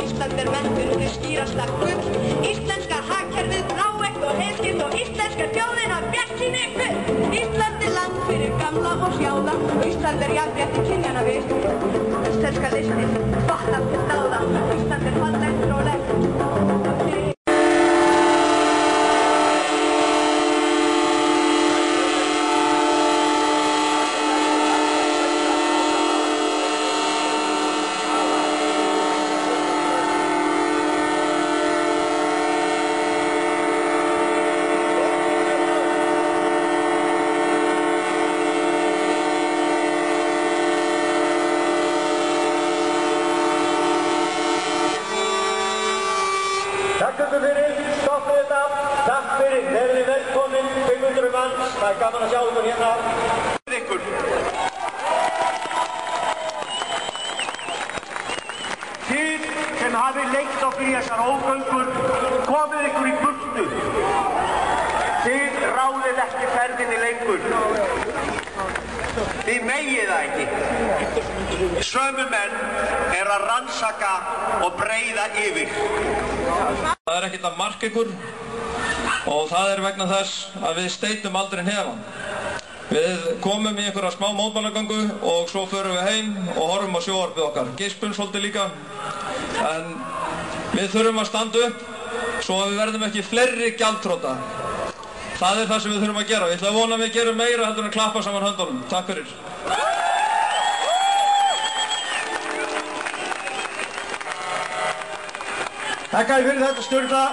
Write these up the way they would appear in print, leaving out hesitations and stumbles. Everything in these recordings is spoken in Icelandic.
Ísland menntun skýrasta gull. Íslenska hagkerfið bláeygt og heiðskýrt og íslenska þjóðin af bjartsýni full. Ísland land fyrir gamla og sjála. Ísland jafnrétti kynjanna við. Íslenska listin, vatnar til dáða. Ísland fallegt og legt. Takk fyrir, stoppið þetta. Takk fyrir, verið velkomin, 500 manns. Það gaman að sjá ykkur hérna. Þið sem hafið leitt okkur í þessar ógöngur, komið ykkur í burtu. Þið ráðið ekki ferðinni lengur. Þið megið það ekki. Sömu menn að rannsaka og breiða yfir. Það ekkert að marka ykkur og það vegna þess að við steytum aldrei hnefann. Við komum í einhverja smá mótmælagöngu og svo förum við heim og horfum á sjónvarpið okkar. Geispum svolítið líka, en við þurfum að standa upp svo að við verðum ekki fleiri gjaldþrota. Það það sem við þurfum að gera. Ég ætla að vona að við gerum meira heldur en að klappa saman höndunum. Takk fyrir. Takk fyrir þetta, Sturla.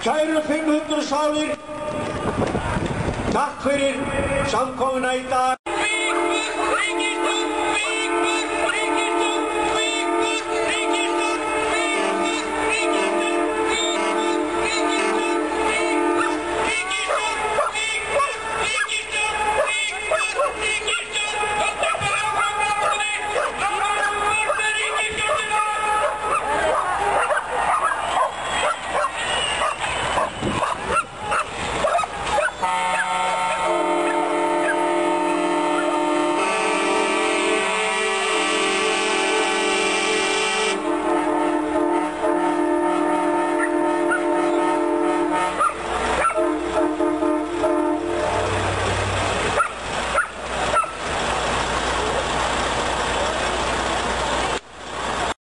Kæru 500 sálir, takk fyrir samkomuna í dag.